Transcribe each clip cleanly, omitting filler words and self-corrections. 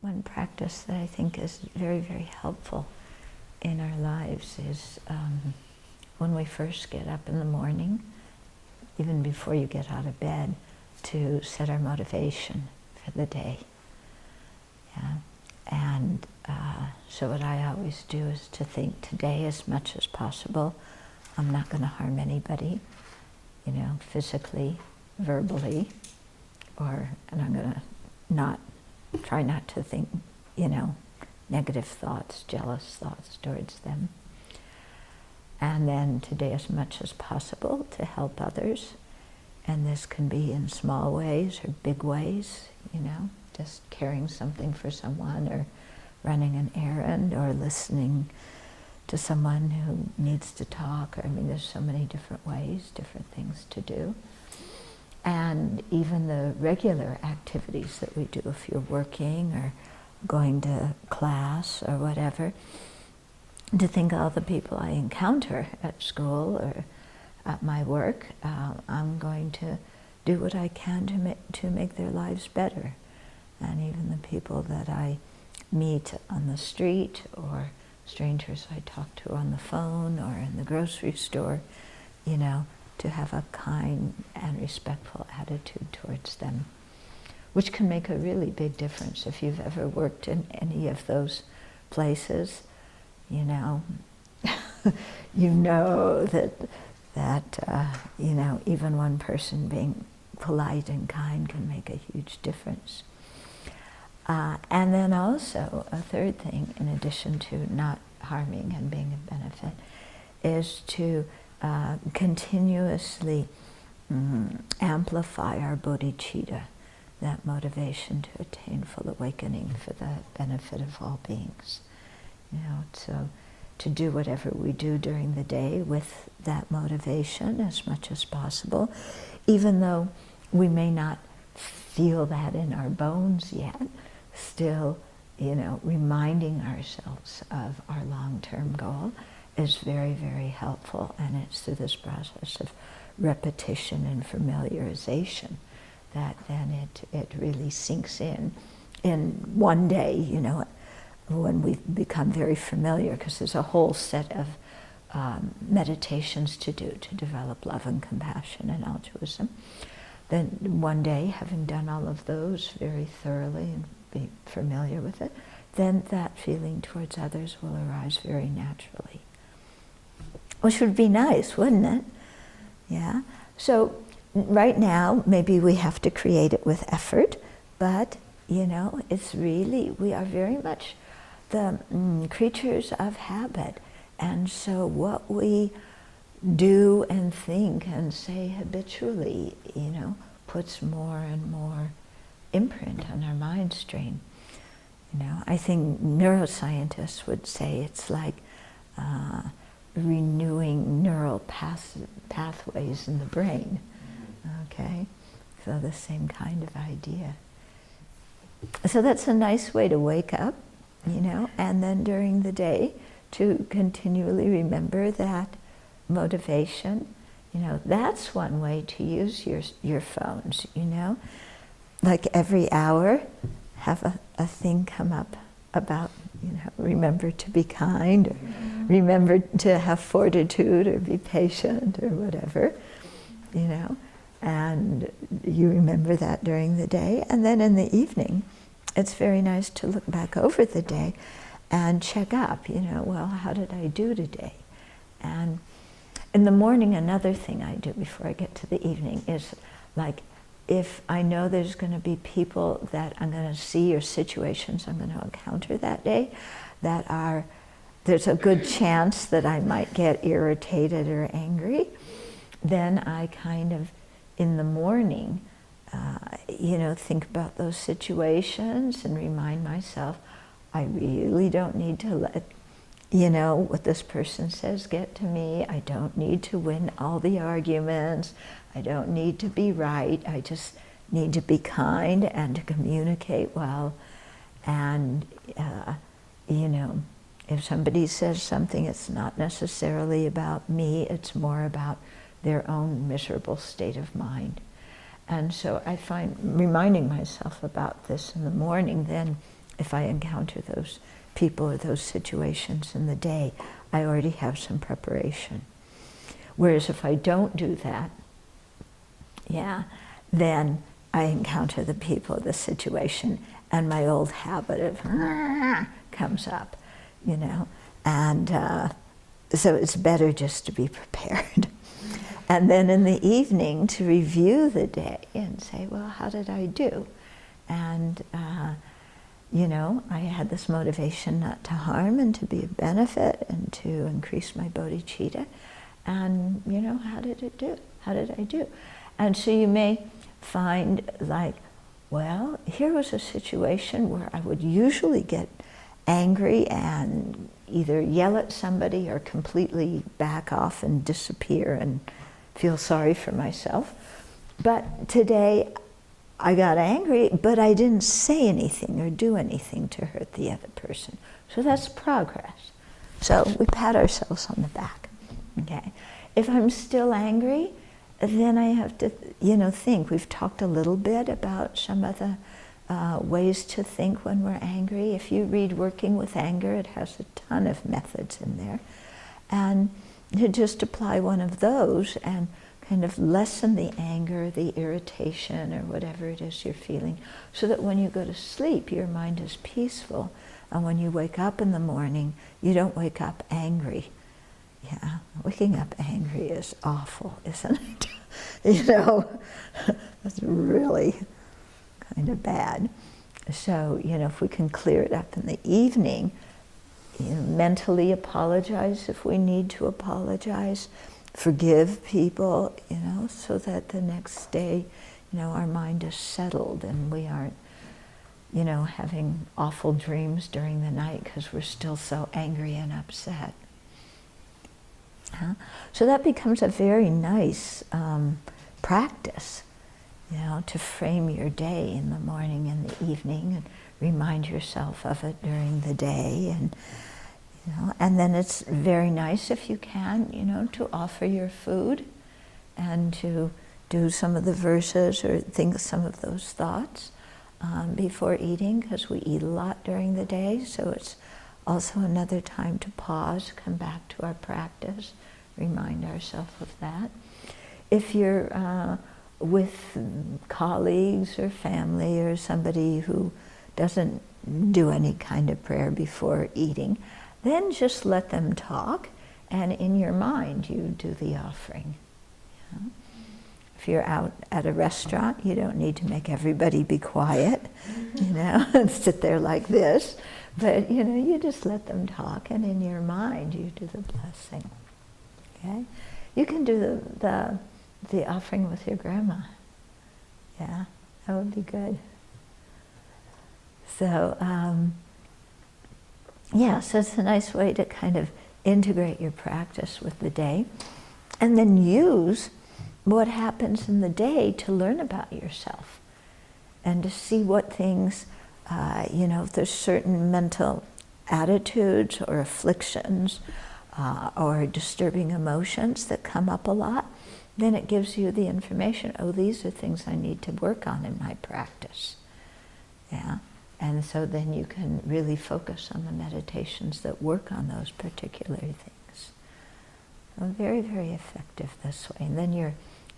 One practice that I think is very, very helpful in our lives is when we first get up in the morning, even before you get out of bed, to set our motivation for the day. Yeah. And so what I always do is to think today, as much as possible, I'm not going to harm anybody, physically, verbally, and I'm going to try not to think, negative thoughts, jealous thoughts towards them. And then today, as much as possible, to help others. And this can be in small ways or big ways, just carrying something for someone or running an errand or listening to someone who needs to talk. There's so many different ways, different things to do. And even the regular activities that we do, if you're working or going to class or whatever, to think of all the people I encounter at school or at my work, I'm going to do what I can to make their lives better. And even the people that I meet on the street or strangers I talk to on the phone or in the grocery store, to have a kind and respectful attitude towards them, which can make a really big difference. If you've ever worked in any of those places, you know that even one person being polite and kind can make a huge difference. And then also a third thing, in addition to not harming and being a benefit, is to continuously amplify our bodhicitta, that motivation to attain full awakening for the benefit of all beings. So to do whatever we do during the day with that motivation as much as possible, even though we may not feel that in our bones yet, still, reminding ourselves of our long-term goal is very, very helpful, and it's through this process of repetition and familiarization that then it really sinks in one day, when we've become very familiar, because there's a whole set of meditations to do to develop love and compassion and altruism. Then one day, having done all of those very thoroughly and be familiar with it, then that feeling towards others will arise very naturally. Which would be nice, wouldn't it? Yeah. So right now, maybe we have to create it with effort, but it's really, we are very much the creatures of habit. And so what we do and think and say habitually, puts more and more imprint on our mind stream. I think neuroscientists would say it's like renewing neural pathways in the brain. Okay, so the same kind of idea. So that's a nice way to wake up, and then during the day to continually remember that motivation. That's one way to use your phones, like every hour have a thing come up about, remember to be kind, or remember to have fortitude, or be patient, or whatever, and you remember that during the day. And then in the evening, it's very nice to look back over the day and check up, well, how did I do today? And in the morning, another thing I do before I get to the evening is, like, if I know there's going to be people that I'm going to see or situations I'm going to encounter that day there's a good chance that I might get irritated or angry, then I kind of, in the morning, think about those situations and remind myself, I really don't need to let what this person says get to me. I don't need to win all the arguments. I don't need to be right. I just need to be kind and to communicate well. And, if somebody says something, it's not necessarily about me, it's more about their own miserable state of mind. And so I find reminding myself about this in the morning then if I encounter those people or those situations in the day, I already have some preparation. Whereas if I don't do that, then I encounter the people, the situation, and my old habit of comes up, and so it's better just to be prepared. And then in the evening to review the day and say, well, how did I do? And I had this motivation not to harm and to be a benefit and to increase my bodhicitta. And, how did it do? How did I do? And so you may find like, well, here was a situation where I would usually get angry and either yell at somebody or completely back off and disappear and feel sorry for myself. But today I got angry, but I didn't say anything or do anything to hurt the other person. So that's progress. So we pat ourselves on the back. Okay. If I'm still angry, then I have to, think. We've talked a little bit about some of the ways to think when we're angry. If you read Working with Anger, it has a ton of methods in there. And to just apply one of those and kind of lessen the anger, the irritation, or whatever it is you're feeling, so that when you go to sleep, your mind is peaceful. And when you wake up in the morning, you don't wake up angry. Yeah, waking up angry is awful, isn't it? It's really kind of bad. So, if we can clear it up in the evening, mentally apologize if we need to apologize, forgive people, so that the next day, our mind is settled and we aren't, having awful dreams during the night because we're still so angry and upset. So that becomes a very nice practice, to frame your day in the morning and the evening and remind yourself of it during the day. And then it's very nice if you can, to offer your food and to do some of the verses or think some of those thoughts before eating, because we eat a lot during the day. So it's also another time to pause, come back to our practice, remind ourselves of that. If you're with colleagues or family or somebody who doesn't do any kind of prayer before eating, then just let them talk, and in your mind you do the offering. If you're out at a restaurant, you don't need to make everybody be quiet, and sit there like this, but you just let them talk, and in your mind you do the blessing. Okay, you can do the offering with your grandma. Yeah, that would be good. So so it's a nice way to kind of integrate your practice with the day, and then use what happens in the day to learn about yourself and to see what things, if there's certain mental attitudes or afflictions or disturbing emotions that come up a lot, then it gives you the information, these are things I need to work on in my practice. Yeah. And so then you can really focus on the meditations that work on those particular things. So very, very effective this way. And then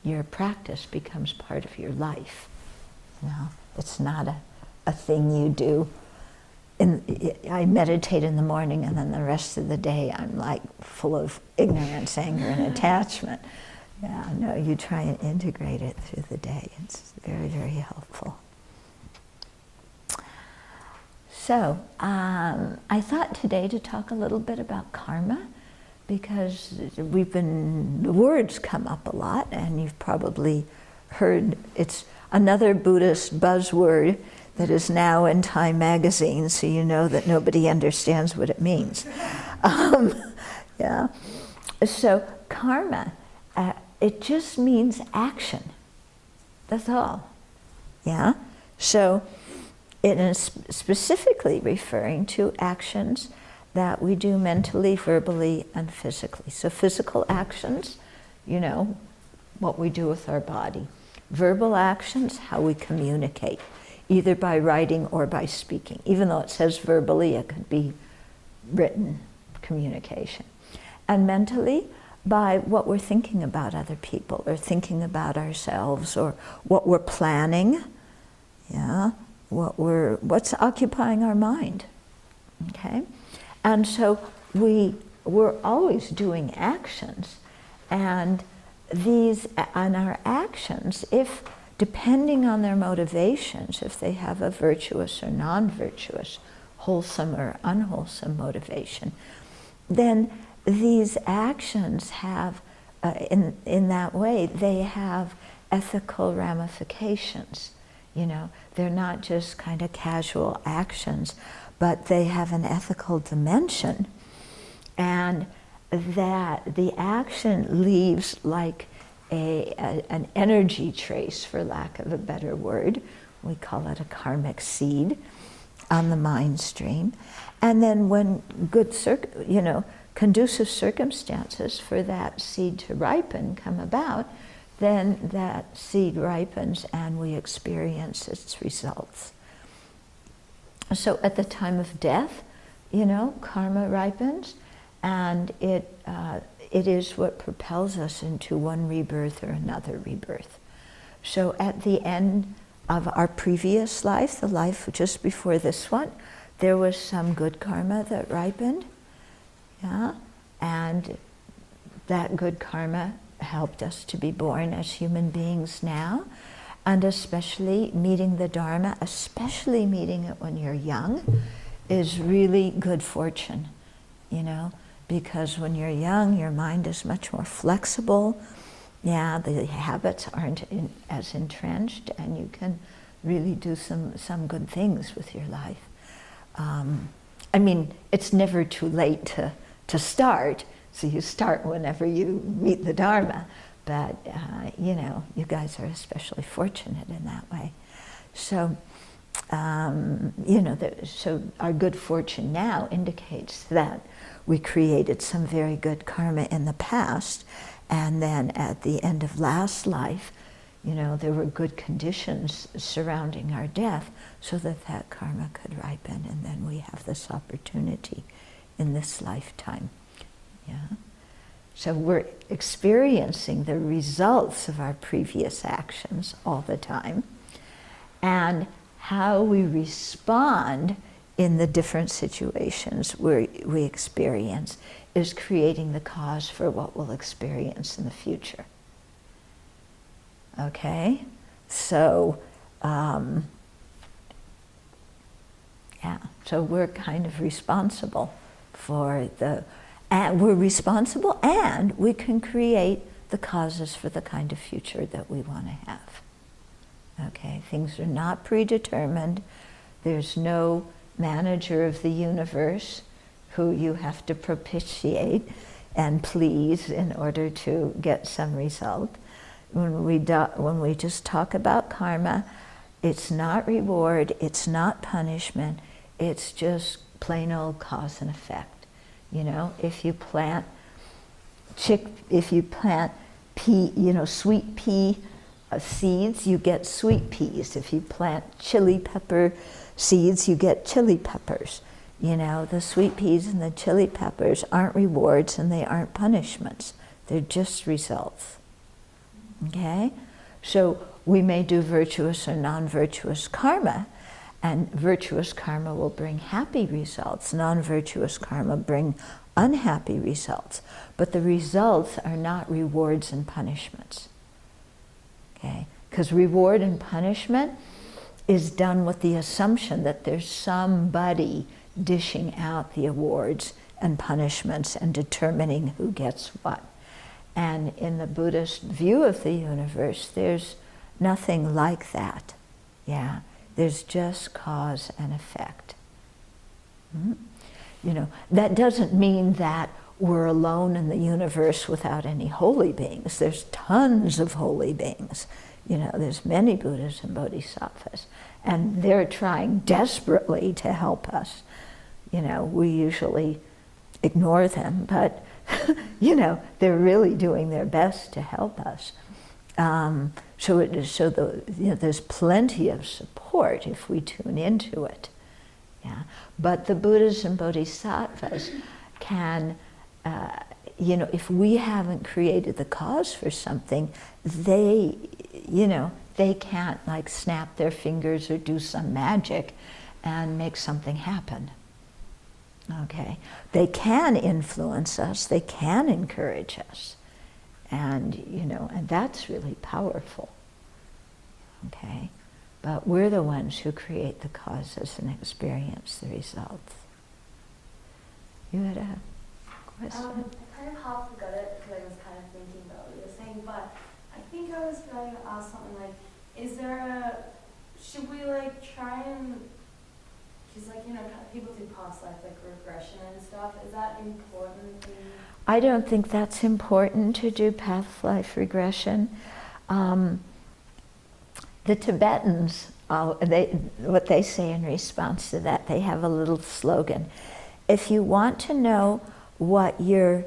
your practice becomes part of your life. It's not a thing you do. I meditate in the morning and then the rest of the day I'm like full of ignorance, anger, and attachment. Yeah, no, you try and integrate it through the day. It's very, very helpful. So, I thought today to talk a little bit about karma, because the words come up a lot, and you've probably heard it's another Buddhist buzzword that is now in Time magazine, so you know that nobody understands what it means. So karma, it just means action. That's all. Yeah? So it is specifically referring to actions that we do mentally, verbally, and physically. So physical actions, what we do with our body. Verbal actions, how we communicate. either by writing or by speaing. Even though it says verbally, it could be written communication. And mentally, by what we're thinking about other people, or thinking about ourselves, or what we're planning, yeah, what's occupying our mind, okay? And so we're always doing actions, and our actions, if depending on their motivations, if they have a virtuous or non-virtuous, wholesome or unwholesome motivation, then these actions have, in that way, they have ethical ramifications. You know, they're not just kind of casual actions, but they have an ethical dimension, and that the action leaves like an energy trace, for lack of a better word. We call it a karmic seed on the mind stream. And then when good, conducive circumstances for that seed to ripen come about, then that seed ripens and we experience its results. So at the time of death, karma ripens, and it is what propels us into one rebirth or another rebirth. So at the end of our previous life, the life just before this one, there was some good karma that ripened, yeah, and that good karma helped us to be born as human beings now, and especially meeting the Dharma, especially meeting it when you're young, is really good fortune, because when you're young, your mind is much more flexible. Yeah, the habits aren't as entrenched, and you can really do some good things with your life. It's never too late to start, so you start whenever you meet the Dharma, but you guys are especially fortunate in that way. So, so our good fortune now indicates that we created some very good karma in the past, and then at the end of last life, there were good conditions surrounding our death so that karma could ripen, and then we have this opportunity in this lifetime. Yeah. So we're experiencing the results of our previous actions all the time, and how we respond in the different situations we experience is creating the cause for what we'll experience in the future. Okay? So, so we're kind of responsible for we're responsible, and we can create the causes for the kind of future that we want to have. Okay? Things are not predetermined. There's no manager of the universe who you have to propitiate and please in order to get some result. When we just talk about karma, it's not reward, it's not punishment, it's just plain old cause and effect. If you plant pea, sweet pea seeds, you get sweet peas. If you plant chili pepper seeds, you get chili peppers. The sweet peas and the chili peppers aren't rewards and they aren't punishments. They're just results. Okay? So we may do virtuous or non-virtuous karma, and virtuous karma will bring happy results. Non-virtuous karma bring unhappy results. But the results are not rewards and punishments. Okay? Because reward and punishment is done with the assumption that there's somebody dishing out the awards and punishments and determining who gets what. And in the Buddhist view of the universe, there's nothing like that. Yeah, there's just cause and effect. That doesn't mean that we're alone in the universe without any holy beings. There's tons of holy beings. There's many Buddhas and Bodhisattvas, and they're trying desperately to help us. We usually ignore them, but they're really doing their best to help us. There's plenty of support if we tune into it. Yeah, but the Buddhas and Bodhisattvas can, if we haven't created the cause for something, they can't like snap their fingers or do some magic and make something happen. Okay, they can influence us, they can encourage us, and that's really powerful. Okay, but we're the ones who create the causes and experience the results. You had a question? I kind of half forgot it because I was kind of thinking about what you were saying, but I think I was going to ask something like, should we like try and, because like, people do past life like regression and stuff, is that important? I don't think that's important to do past life regression. The Tibetans, what they say in response to that, they have a little slogan. If you want to know what your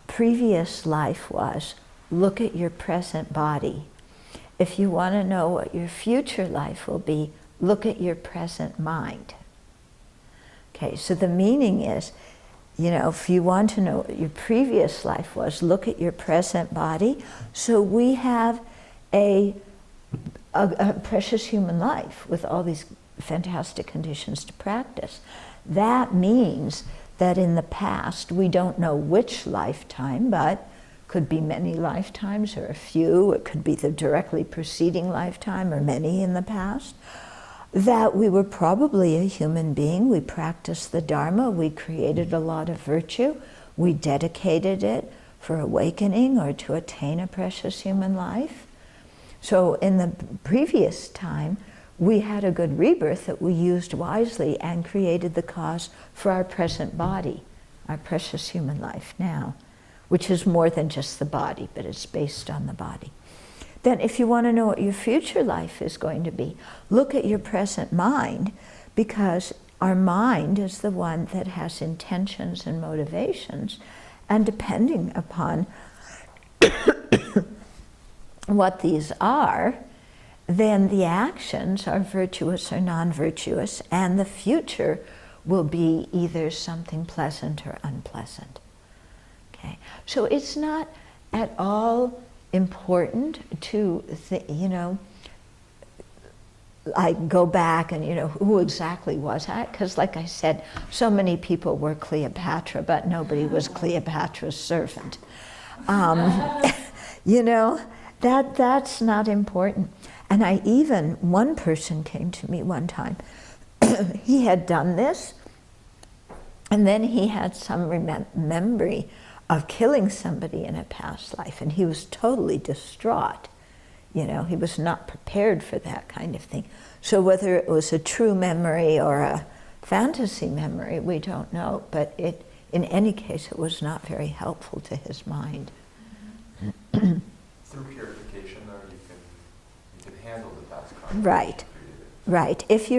previous life was, look at your present body. If you want to know what your future life will be, look at your present mind. Okay, so the meaning is, if you want to know what your previous life was, look at your present body. So we have a precious human life with all these fantastic conditions to practice. That means that in the past, we don't know which lifetime, but could be many lifetimes or a few, it could be the directly preceding lifetime or many in the past, that we were probably a human being. We practiced the Dharma, we created a lot of virtue, we dedicated it for awakening or to attain a precious human life. So in the previous time, we had a good rebirth that we used wisely and created the cause for our present body, our precious human life now, which is more than just the body, but it's based on the body. Then if you want to know what your future life is going to be, look at your present mind, because our mind is the one that has intentions and motivations, and depending upon what these are, then the actions are virtuous or non-virtuous, and the future will be either something pleasant or unpleasant. Okay, so it's not at all important to, I go back and, who exactly was I? Because like I said, so many people were Cleopatra, but nobody was Cleopatra's servant. That's not important. And one person came to me one time. He had done this, and then he had some memory of killing somebody in a past life, and he was totally distraught. He was not prepared for that kind of thing. So whether it was a true memory or a fantasy memory, we don't know, but in any case, it was not very helpful to his mind. Through purification, though, you can handle the past karma. Right. If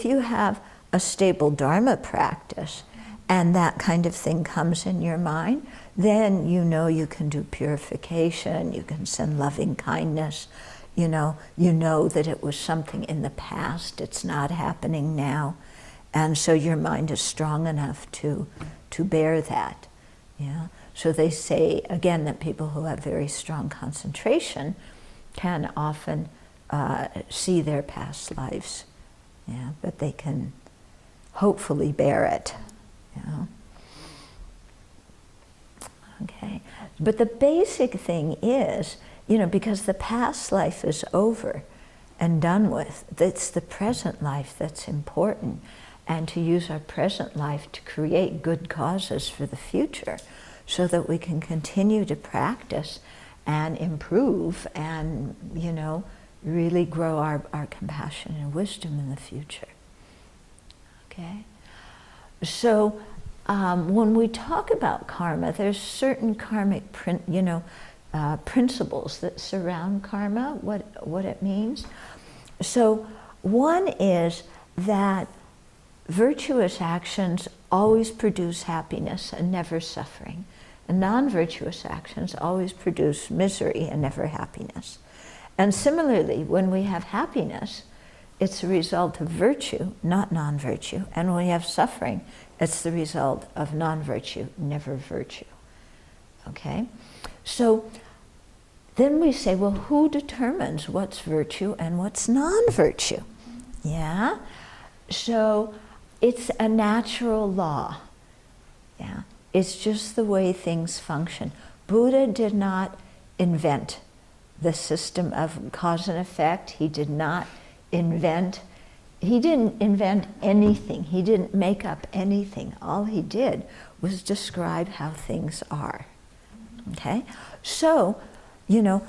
you have a stable Dharma practice, and that kind of thing comes in your mind, then you can do purification, you can send loving kindness, you know that it was something in the past, it's not happening now, and so your mind is strong enough to bear that. Yeah. So they say, again, that people who have very strong concentration can often see their past lives, but they can hopefully bear it. Okay, but the basic thing is, because the past life is over and done with, it's the present life that's important, and to use our present life to create good causes for the future so that we can continue to practice and improve and, really grow our compassion and wisdom in the future. Okay? So when we talk about karma, there's certain karmic principles that surround karma, what it means. So one is that virtuous actions always produce happiness and never suffering, and non-virtuous actions always produce misery and never happiness. And similarly, when we have happiness, it's a result of virtue, not non-virtue. And when we have suffering, it's the result of non-virtue, never virtue. Okay? So then we say, well, who determines what's virtue and what's non-virtue? Yeah? So it's a natural law. Yeah? It's just the way things function. Buddha did not invent the system of cause and effect. He didn't invent anything. He didn't make up anything. All he did was describe how things are. Okay? So, you know,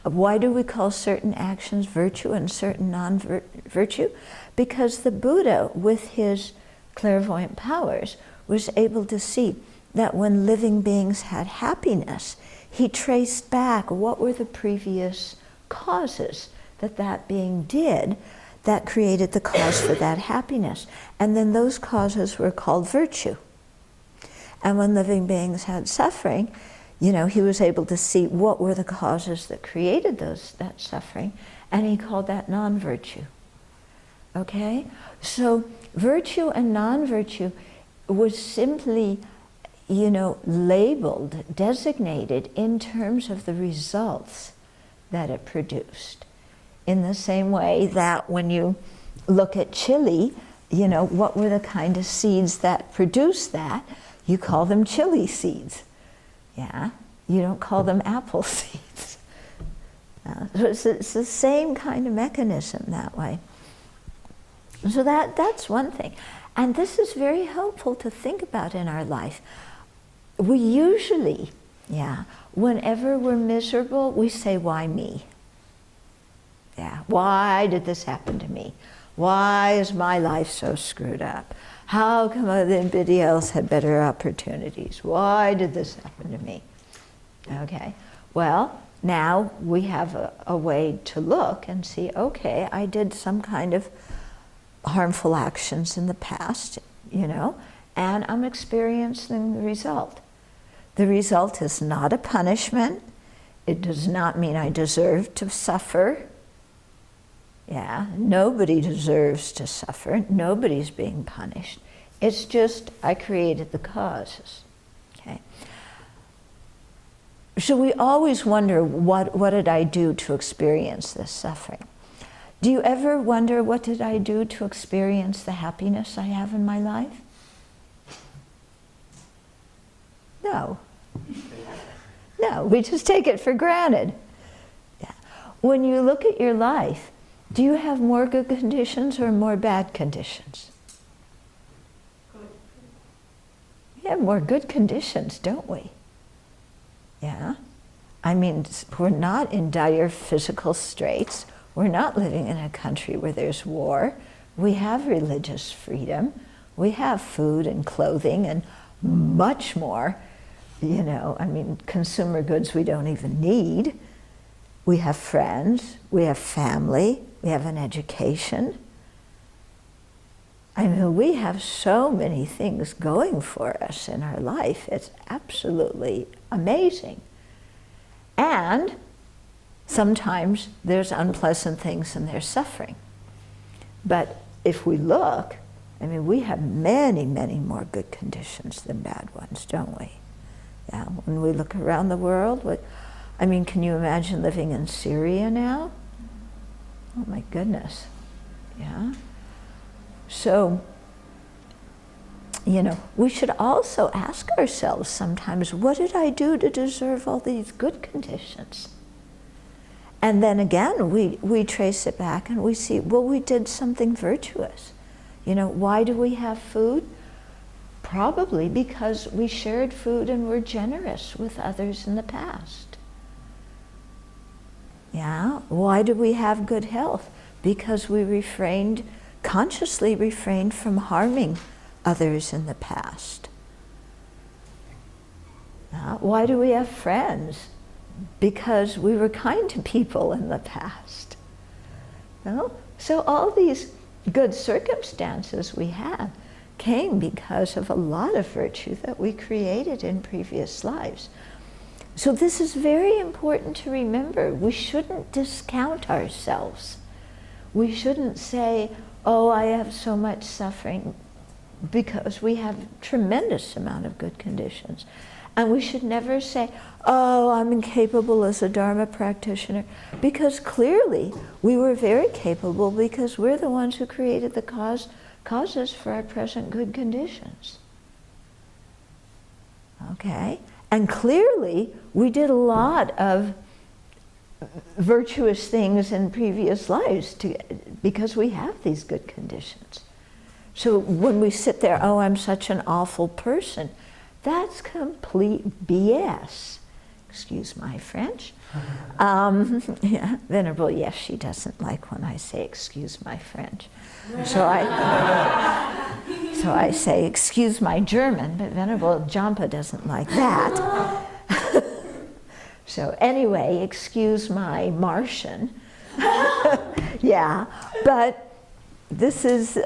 why do we call certain actions virtue and certain non-virtue? Because the Buddha, with his clairvoyant powers, was able to see that when living beings had happiness, he traced back what were the previous causes that being did that created the cause for that happiness. And then those causes were called virtue. And when living beings had suffering, you know, he was able to see what were the causes that created that suffering, and he called that non-virtue. Okay? So virtue and non-virtue was simply, you know, labeled, designated in terms of the results that it produced. In the same way that when you look at chili, you know, what were the kind of seeds that produced that? You call them chili seeds. Yeah? You don't call them apple seeds. So it's the same kind of mechanism that way. So that's one thing. And this is very helpful to think about in our life. We usually, whenever we're miserable, we say, why me? Yeah, why did this happen to me? Why is my life so screwed up? How come everybody else had better opportunities? Why did this happen to me? Okay, well, now we have a way to look and see, okay, I did some kind of harmful actions in the past, you know, and I'm experiencing the result. The result is not a punishment. It does not mean I deserve to suffer. Yeah, nobody deserves to suffer. Nobody's being punished. It's just I created the causes. Okay. So we always wonder, what did I do to experience this suffering? Do you ever wonder, what did I do to experience the happiness I have in my life? No. No, we just take it for granted. Yeah. When you look at your life, do you have more good conditions or more bad conditions? Good. We have more good conditions, don't we? Yeah. I mean, we're not in dire physical straits. We're not living in a country where there's war. We have religious freedom. We have food and clothing and much more. You know, I mean, consumer goods we don't even need. We have friends, we have family, we have an education. I mean, we have so many things going for us in our life. It's absolutely amazing. And sometimes there's unpleasant things and there's suffering. But if we look, I mean, we have many, many more good conditions than bad ones, don't we? Yeah, when we look around the world, I mean, can you imagine living in Syria now? Oh my goodness, yeah. So, you know, we should also ask ourselves sometimes, what did I do to deserve all these good conditions? And then again, we trace it back and we see, well, we did something virtuous. You know, why do we have food? Probably because we shared food and were generous with others in the past. Yeah, why do we have good health? Because we consciously refrained from harming others in the past. Why do we have friends? Because we were kind to people in the past. No? So all these good circumstances we have came because of a lot of virtue that we created in previous lives. So this is very important to remember. We shouldn't discount ourselves. We shouldn't say, oh, I have so much suffering, because we have tremendous amount of good conditions. And we should never say, oh, I'm incapable as a Dharma practitioner, because clearly we were very capable, because we're the ones who created the causes for our present good conditions. Okay? And clearly we did a lot of virtuous things in previous lives because we have these good conditions. So when we sit there, oh, I'm such an awful person, that's complete BS. Excuse my French. Yeah, Venerable, yes, she doesn't like when I say excuse my French. So I say excuse my German, but Venerable Jampa doesn't like that. So anyway, excuse my Martian. Yeah, but this is,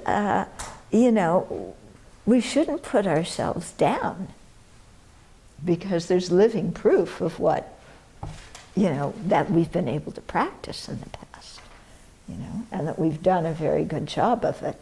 you know, we shouldn't put ourselves down, because there's living proof of what, you know, that we've been able to practice in the past, you know, and that we've done a very good job of it.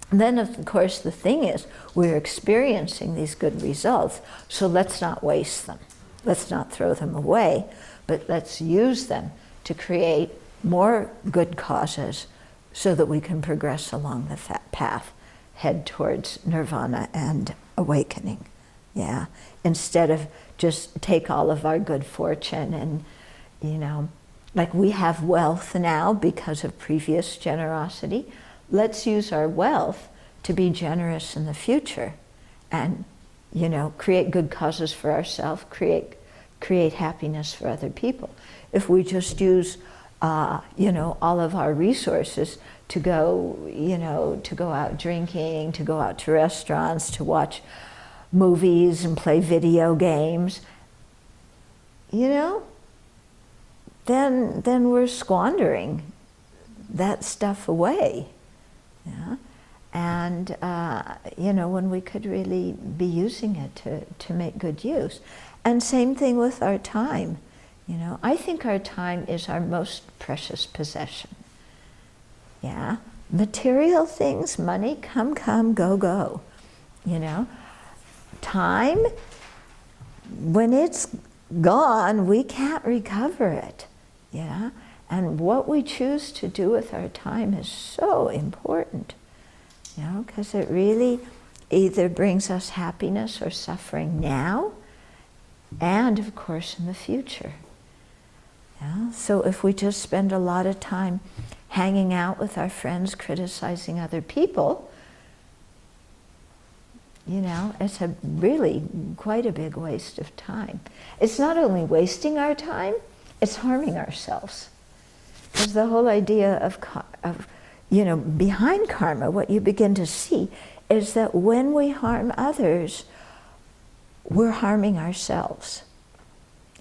And then, of course, the thing is, we're experiencing these good results, so let's not waste them. Let's not throw them away, but let's use them to create more good causes so that we can progress along the path, head towards nirvana and awakening. Yeah, instead of just take all of our good fortune and, you know, like we have wealth now because of previous generosity. Let's use our wealth to be generous in the future and, you know, create good causes for ourselves, create happiness for other people. If we just use, you know, all of our resources to go, you know, to go out drinking, to go out to restaurants, to watch movies and play video games, you know, then we're squandering that stuff away. Yeah? And, you know, when we could really be using it to make good use. And same thing with our time. You know, I think our time is our most precious possession. Yeah? Material things, money, come, go, go. You know? Time, when it's gone, we can't recover it. Yeah? And what we choose to do with our time is so important. You know, because it really either brings us happiness or suffering now, and of course in the future. Yeah? So if we just spend a lot of time hanging out with our friends, criticizing other people, you know, it's a really quite a big waste of time. It's not only wasting our time, it's harming ourselves. Because the whole idea of, you know, behind karma, what you begin to see is that when we harm others, we're harming ourselves.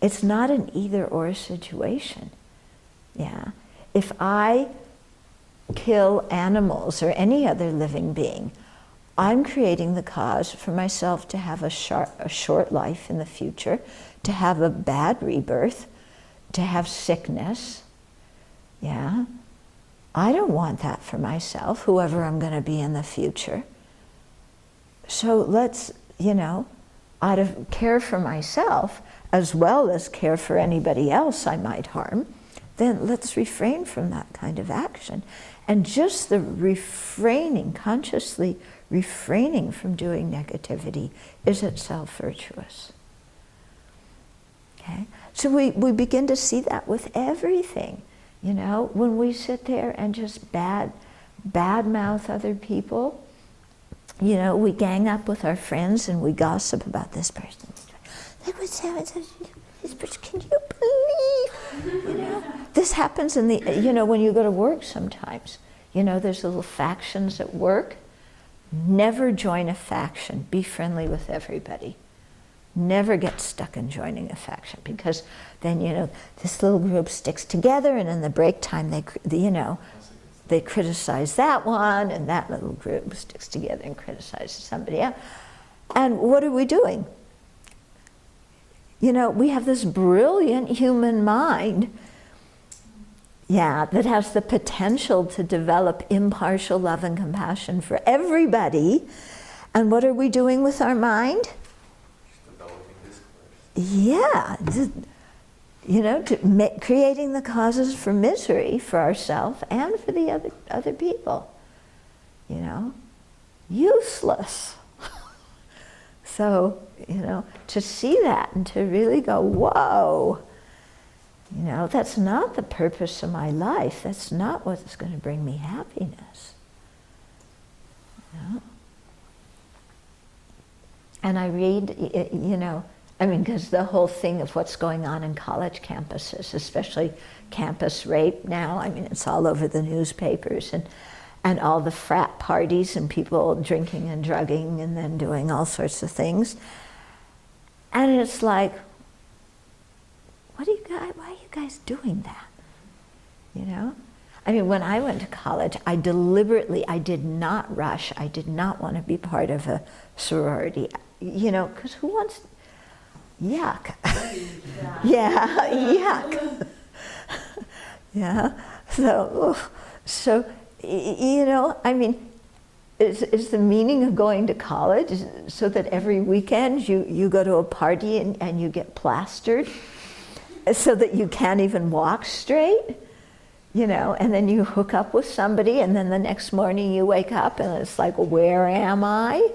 It's not an either-or situation. Yeah. If I kill animals or any other living being, I'm creating the cause for myself to have a short life in the future, to have a bad rebirth, to have sickness. Yeah. I don't want that for myself, whoever I'm going to be in the future. So let's, you know, out of care for myself, as well as care for anybody else I might harm, then let's refrain from that kind of action. And just the refraining, consciously refraining from doing negativity is itself virtuous. Okay? So we begin to see that with everything. You know, when we sit there and just bad mouth other people, you know, we gang up with our friends and we gossip about this person. Look what's happening. This person, can you believe? You know, this happens in the, you know, when you go to work sometimes. You know, there's little factions at work. Never join a faction. Be friendly with everybody. Never get stuck in joining a faction, because then, you know, this little group sticks together, and in the break time, you know, they criticize that one, and that little group sticks together and criticizes somebody else. And what are we doing? You know, we have this brilliant human mind, yeah, that has the potential to develop impartial love and compassion for everybody. And what are we doing with our mind? Just developing discourse. Yeah, you know, creating the causes for misery for ourselves and for the other people. You know, useless. So, you know, to see that and to really go, whoa, you know, that's not the purpose of my life. That's not what's going to bring me happiness. You know? And I read, you know, I mean, because the whole thing of what's going on in college campuses, especially campus rape now, I mean, it's all over the newspapers, and all the frat parties and people drinking and drugging and then doing all sorts of things. And it's like, why are you guys doing that? You know? I mean, when I went to college, I did not rush. I did not want to be part of a sorority. You know, because who wants, yuck. Yeah, yuck. Yeah, so, you know, I mean, is the meaning of going to college so that every weekend you go to a party and you get plastered so that you can't even walk straight? You know, and then you hook up with somebody and then the next morning you wake up and it's like, where am I?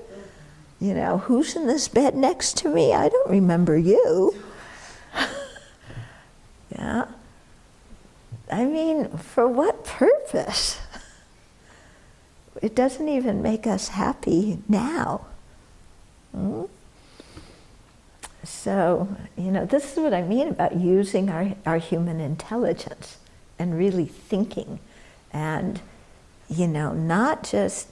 You know, who's in this bed next to me? I don't remember you. Yeah. I mean, for what purpose? It doesn't even make us happy now. So, you know, this is what I mean about using our human intelligence and really thinking. And, you know, not just,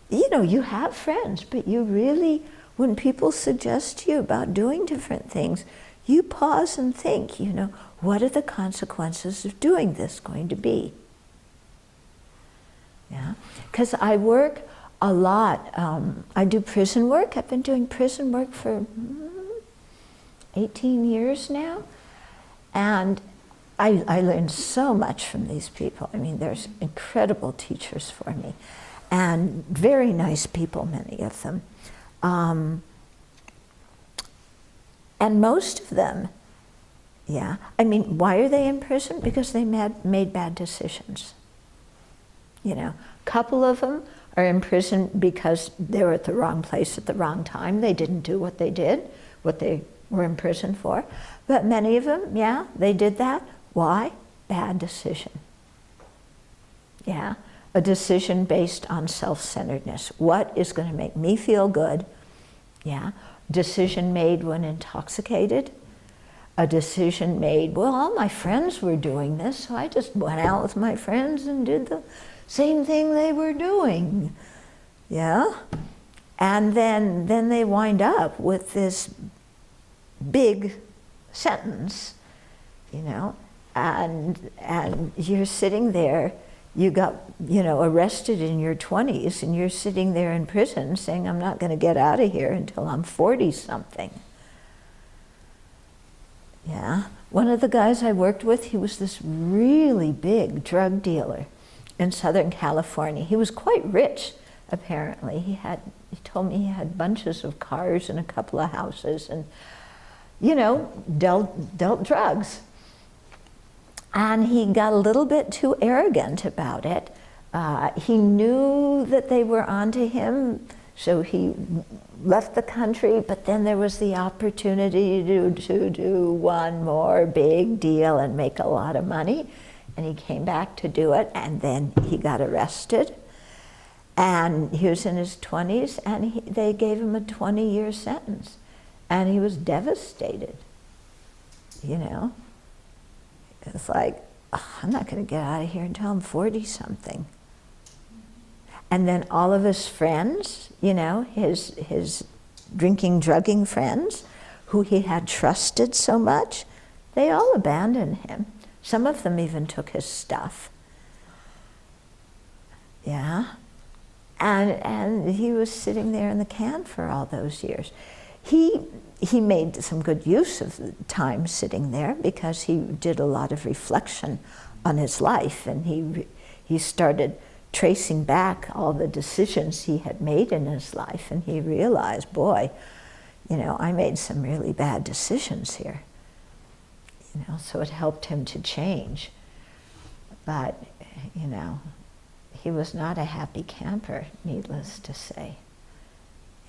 you know, you have friends, but you really, when people suggest to you about doing different things, you pause and think, you know, what are the consequences of doing this going to be? Yeah, because I work a lot. I do prison work. I've been doing prison work for 18 years now. And I learned so much from these people. I mean, there's incredible teachers for me. And very nice people, many of them. And most of them, yeah. I mean, why are they in prison? Because they made bad decisions. You know, a couple of them are in prison because they were at the wrong place at the wrong time. They didn't do what they did, what they were in prison for. But many of them, yeah, they did that. Why? Bad decision. Yeah, a decision based on self-centeredness. What is going to make me feel good? Yeah, decision made when intoxicated. A decision made, well, all my friends were doing this, so I just went out with my friends and did the same thing they were doing. Yeah? And then they wind up with this big sentence, you know, and you're sitting there, you got, you know, arrested in your 20s, and you're sitting there in prison saying, I'm not going to get out of here until I'm 40-something. Yeah. One of the guys I worked with, he was this really big drug dealer in Southern California. He was quite rich, apparently. He told me he had bunches of cars and a couple of houses and, you know, dealt drugs. And he got a little bit too arrogant about it. He knew that they were onto him, so he left the country, but then there was the opportunity to do one more big deal and make a lot of money. And he came back to do it, and then he got arrested. And he was in his 20s, and they gave him a 20-year sentence. And he was devastated, you know. It's like, oh, I'm not going to get out of here until I'm 40-something. And then all of his friends, you know, his drinking, drugging friends, who he had trusted so much, they all abandoned him. Some of them even took his stuff. Yeah. And he was sitting there in the can for all those years. he made some good use of the time sitting there because he did a lot of reflection on his life, and he started tracing back all the decisions he had made in his life, and he realized, boy, I made some really bad decisions here. So it helped him to change. But, he was not a happy camper, needless to say.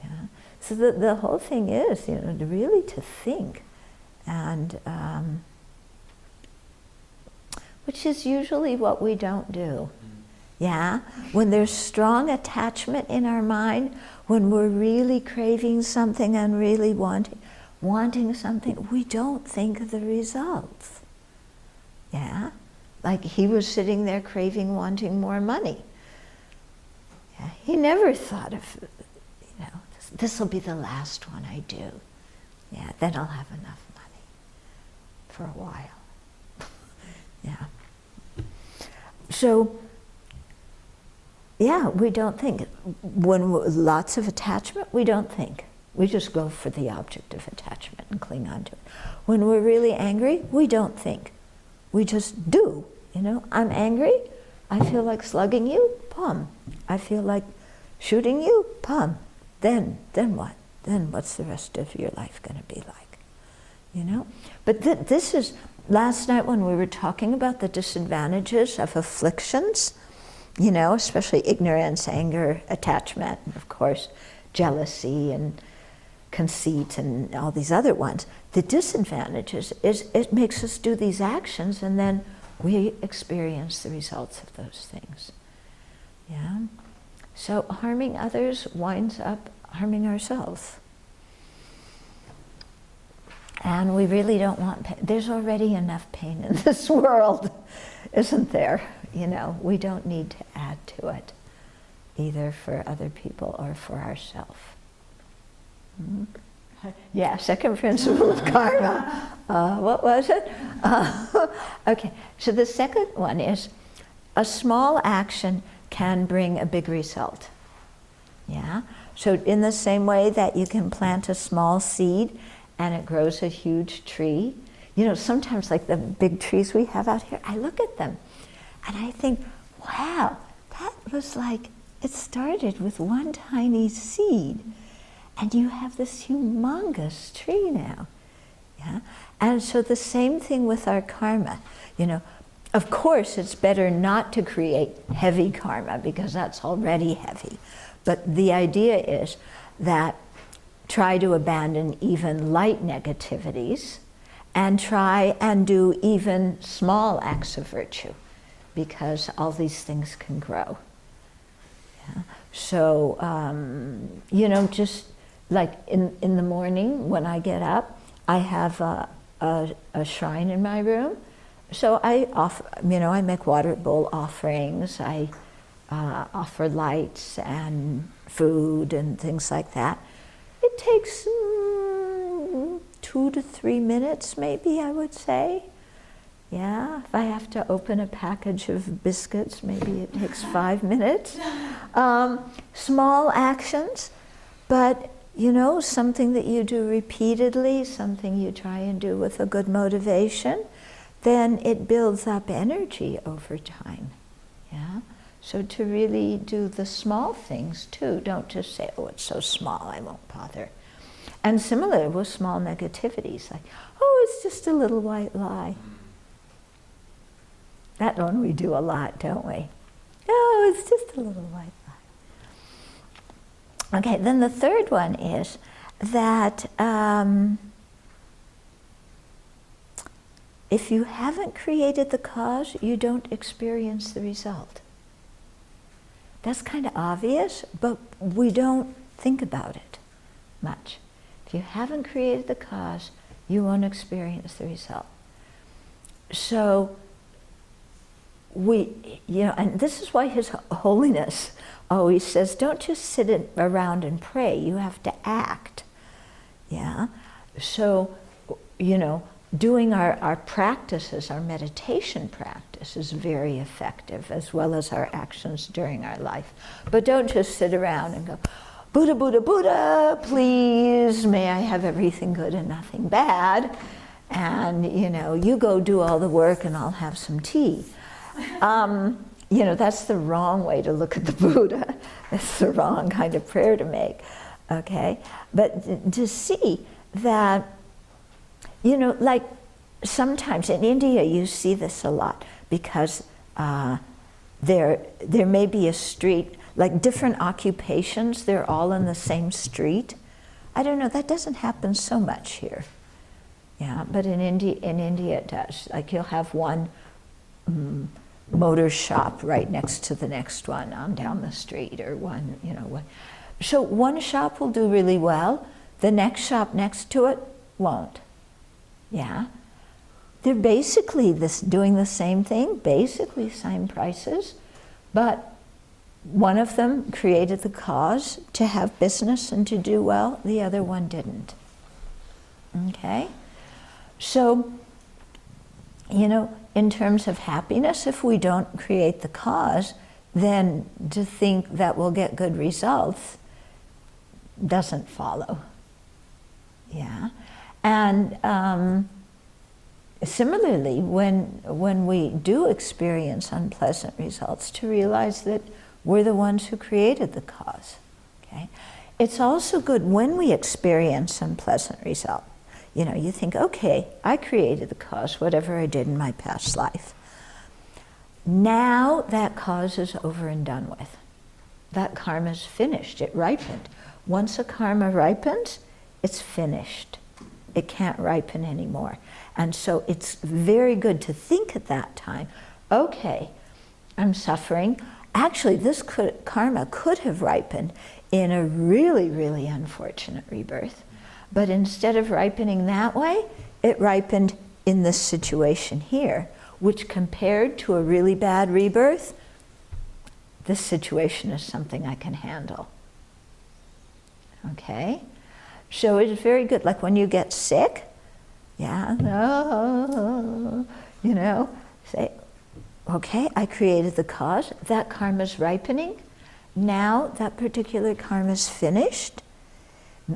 Yeah. So the whole thing is, really to think, and which is usually what we don't do. Yeah, when there's strong attachment in our mind, when we're really craving something and really wanting something, we don't think of the results. Yeah, like he was sitting there craving, wanting more money. Yeah, he never thought of, this will be the last one I do. Yeah, then I'll have enough money for a while. Yeah. So, yeah, we don't think. When lots of attachment, we don't think. We just go for the object of attachment and cling on to it. When we're really angry, we don't think. We just do. I'm angry, I feel like slugging you, pum. I feel like shooting you, pum. Then what? Then what's the rest of your life going to be like? But this is, last night when we were talking about the disadvantages of afflictions, especially ignorance, anger, attachment, and of course jealousy and conceit and all these other ones. The disadvantages is it makes us do these actions and then we experience the results of those things. Yeah? So harming others winds up harming ourselves. And we really don't want pain. There's already enough pain in this world, isn't there? We don't need to add to it, either for other people or for ourselves. Mm-hmm. Yeah, second principle of karma. What was it? Okay, so the second one is a small action can bring a big result. Yeah, so in the same way that you can plant a small seed and it grows a huge tree. Sometimes like the big trees we have out here, I look at them and I think, wow, that was like, it started with one tiny seed and you have this humongous tree now. Yeah? And so the same thing with our karma. Of course it's better not to create heavy karma because that's already heavy. But the idea is that try to abandon even light negativities and try and do even small acts of virtue because all these things can grow. Yeah? So, just like in the morning when I get up, I have a shrine in my room. So I offer, I make water bowl offerings. I offer lights and food and things like that. It takes 2 to 3 minutes, maybe, I would say. Yeah, if I have to open a package of biscuits, maybe it takes 5 minutes. Small actions, but something that you do repeatedly, something you try and do with a good motivation, then it builds up energy over time. Yeah. So to really do the small things too, don't just say, oh, it's so small, I won't bother. And similar with small negativities, like, oh, it's just a little white lie. That one we do a lot, don't we? Oh, it's just a little white lie. Okay, then the third one is that if you haven't created the cause, you don't experience the result. That's kind of obvious, but we don't think about it much. If you haven't created the cause, you won't experience the result. So and this is why His Holiness always says, don't just sit around and pray, you have to act. Yeah? So, doing our practices, our meditation practice is very effective, as well as our actions during our life. But don't just sit around and go, Buddha, Buddha, Buddha, please, may I have everything good and nothing bad. And, you go do all the work and I'll have some tea. That's the wrong way to look at the Buddha. It's the wrong kind of prayer to make, okay? But to see that, like sometimes in India you see this a lot because there may be a street, like different occupations, they're all in the same street. I don't know, that doesn't happen so much here. Yeah, but in India it does. Like you'll have one motor shop right next to the next one on down the street, or one, So one shop will do really well, the next shop next to it won't. Yeah. They're basically doing the same thing, basically same prices, but one of them created the cause to have business and to do well, the other one didn't. Okay? So, in terms of happiness, if we don't create the cause, then to think that we'll get good results doesn't follow. Yeah? And similarly, when we do experience unpleasant results, to realize that we're the ones who created the cause. Okay? It's also good when we experience unpleasant result. You think, okay, I created the cause, whatever I did in my past life. Now that cause is over and done with. That karma's finished, it ripened. Once a karma ripens, it's finished. It can't ripen anymore. And so it's very good to think at that time, okay, I'm suffering. Actually, this karma could have ripened in a really, really unfortunate rebirth. But instead of ripening that way, it ripened in this situation here, which compared to a really bad rebirth, this situation is something I can handle. Okay? So it's very good. Like when you get sick, yeah, say, okay, I created the cause, that karma's ripening. Now that particular karma's finished.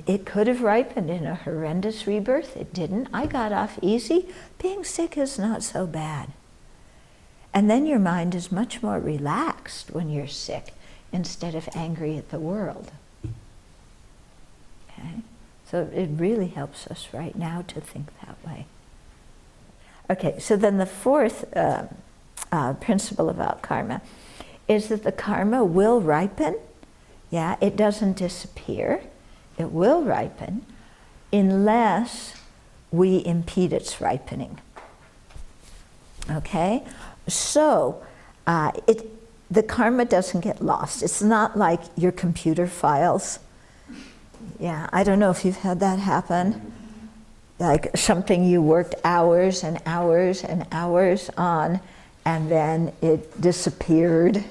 It could have ripened in a horrendous rebirth. It didn't. I got off easy. Being sick is not so bad. And then your mind is much more relaxed when you're sick instead of angry at the world. Okay? So it really helps us right now to think that way. Okay, so then the fourth principle about karma is that the karma will ripen. Yeah, it doesn't disappear. It will ripen unless we impede its ripening. Okay? So the karma doesn't get lost. It's not like your computer files. Yeah, I don't know if you've had that happen. Like something you worked hours and hours and hours on, and then it disappeared.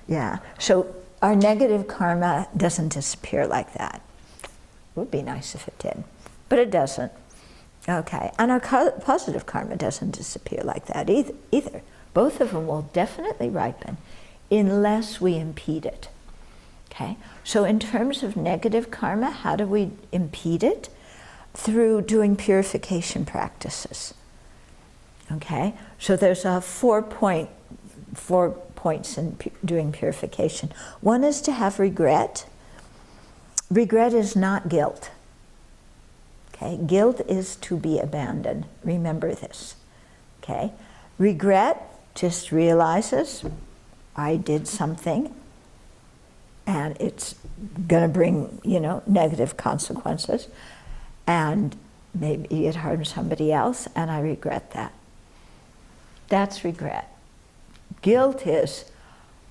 Yeah, so our negative karma doesn't disappear like that. It would be nice if it did, but it doesn't. Okay, and our positive karma doesn't disappear like that either. Both of them will definitely ripen unless we impede it. Okay, so in terms of negative karma, how do we impede it? Through doing purification practices. Okay, so there's a 4 points in doing purification. One is to have regret. Regret is not guilt. Okay, guilt is to be abandoned. Remember this. Okay, regret just realizes I did something and it's going to bring, negative consequences, and maybe it harmed somebody else, and I regret that. That's regret. Guilt is,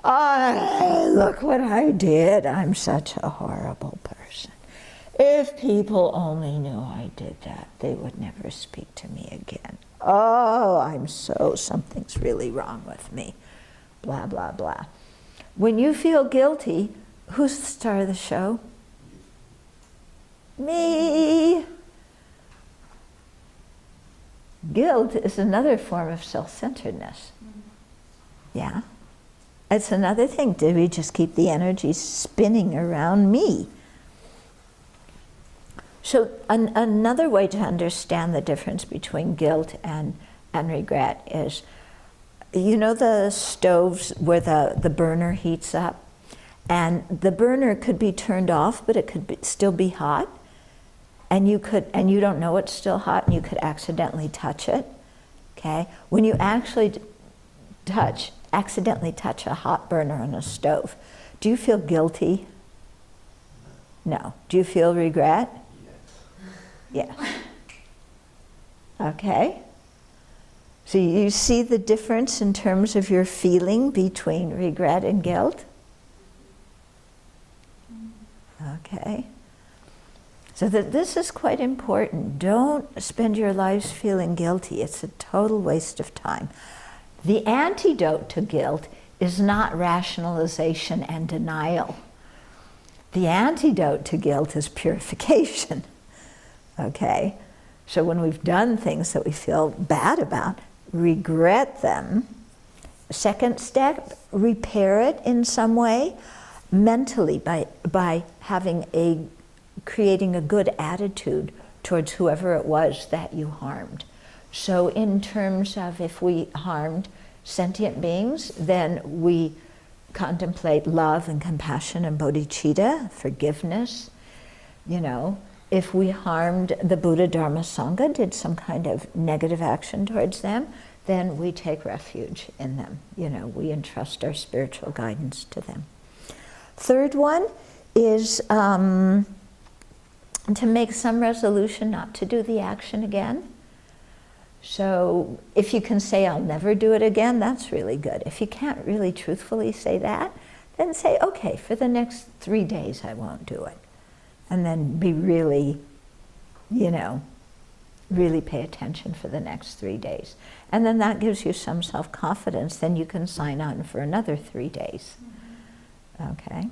look what I did. I'm such a horrible person. If people only knew I did that, they would never speak to me again. Something's really wrong with me. Blah, blah, blah. When you feel guilty, who's the star of the show? Me. Guilt is another form of self-centeredness. Yeah? It's another thing. Do we just keep the energy spinning around me? So another way to understand the difference between guilt and regret is, you know the stoves where the burner heats up? And the burner could be turned off, but it could still be hot. And you don't know it's still hot, and you could accidentally touch it. Okay? When you actually accidentally touch a hot burner on a stove, do you feel guilty? No. Do you feel regret? Yes. Okay. So you see the difference in terms of your feeling between regret and guilt? Okay. So this is quite important. Don't spend your lives feeling guilty. It's a total waste of time. The antidote to guilt is not rationalization and denial. The antidote to guilt is purification. Okay? So when we've done things that we feel bad about, regret them. Second step, repair it in some way, mentally, by creating a good attitude towards whoever it was that you harmed. So in terms of if we harmed sentient beings, then we contemplate love and compassion and bodhicitta, forgiveness. You know, if we harmed the Buddha, Dharma, Sangha, did some kind of negative action towards them, then we take refuge in them. You know, we entrust our spiritual guidance to them. Third one is to make some resolution not to do the action again. So if you can say, I'll never do it again, that's really good. If you can't really truthfully say that, then say, okay, for the next 3 days I won't do it. And then be really, you know, really pay attention for the next 3 days. And then that gives you some self-confidence. Then you can sign on for another 3 days. Okay?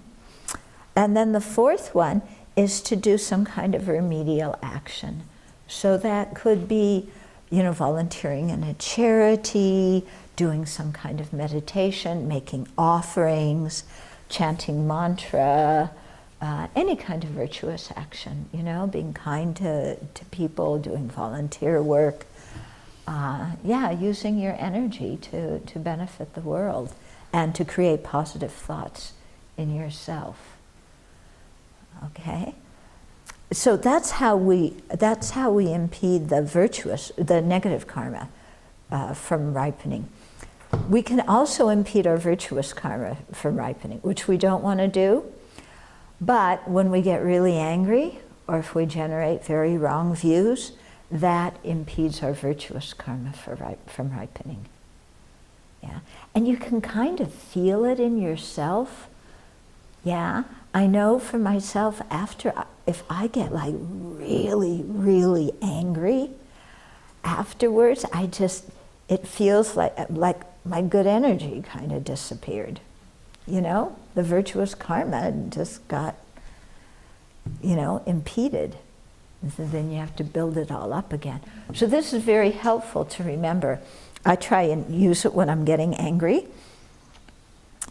And then the fourth one is to do some kind of remedial action. So that could be, you know, volunteering in a charity, doing some kind of meditation, making offerings, chanting mantra, any kind of virtuous action, you know, being kind to people, doing volunteer work. Using your energy to benefit the world and to create positive thoughts in yourself. Okay? So that's how we impede the negative karma from ripening. We can also impede our virtuous karma from ripening, which we don't want to do. But when we get really angry, or if we generate very wrong views, that impedes our virtuous karma from ripening. Yeah, and you can kind of feel it in yourself. Yeah, I know for myself, if I get like really, really angry, afterwards it feels like my good energy kind of disappeared. You know, the virtuous karma just got, you know, impeded. And so then you have to build it all up again. So this is very helpful to remember. I try and use it when I'm getting angry.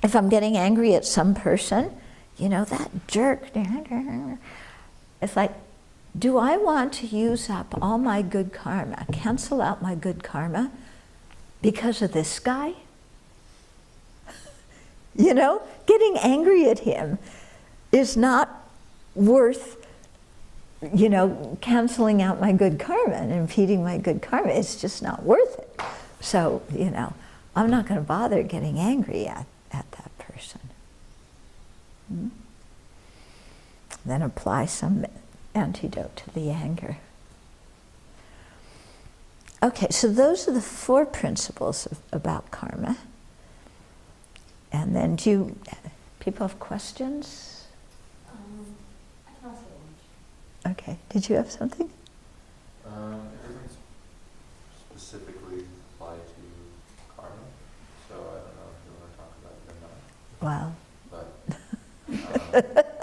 If I'm getting angry at some person, you know, that jerk, it's like, do I want to use up all my good karma, cancel out my good karma because of this guy? You know, getting angry at him is not worth, you know, canceling out my good karma and impeding my good karma. It's just not worth it. So, you know, I'm not going to bother getting angry at that person. Then apply some antidote to the anger. Okay, so those are the 4 principles about karma. And then people have questions? I can also lunch. Okay, did you have something? It doesn't specifically apply to karma, so I don't know if you want to talk about it or not. Wow. But,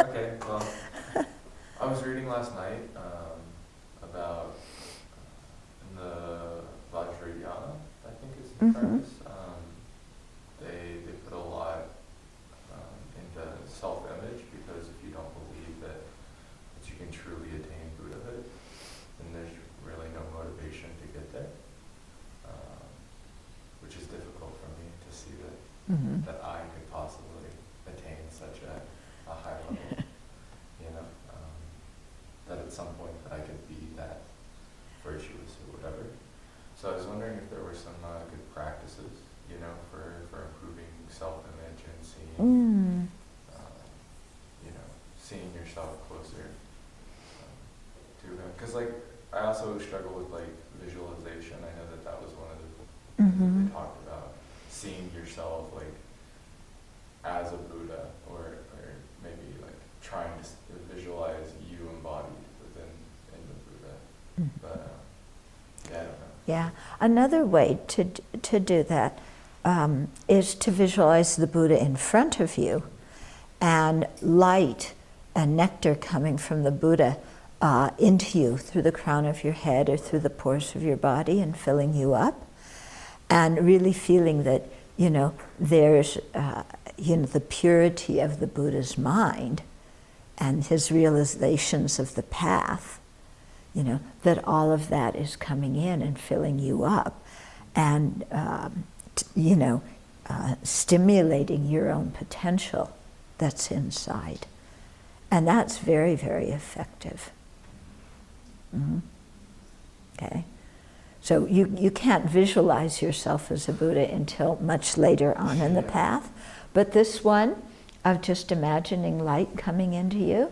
okay, well, I was reading last night about in the Vajrayana, I think is the practice. They put a lot that I could possibly attain such a high level, you know, that at some point that I could be that virtuous or whatever. So I was wondering if there were some good practices, you know, for improving self-image and seeing, you know, seeing yourself closer to him. Because like, I also struggle with like visualization. I know that was one of the things that they talked about, seeing yourself like as a Buddha, or maybe like trying to visualize you embodied in the Buddha. But yeah, I don't know. Yeah, another way to do that is to visualize the Buddha in front of you, and light and nectar coming from the Buddha into you through the crown of your head or through the pores of your body and filling you up, and really feeling that, you know, there's, you know, the purity of the Buddha's mind and his realizations of the path, you know, that all of that is coming in and filling you up and, you know, stimulating your own potential that's inside. And that's very, very effective. Okay. So you can't visualize yourself as a Buddha until much later on in the path. But this one of just imagining light coming into you,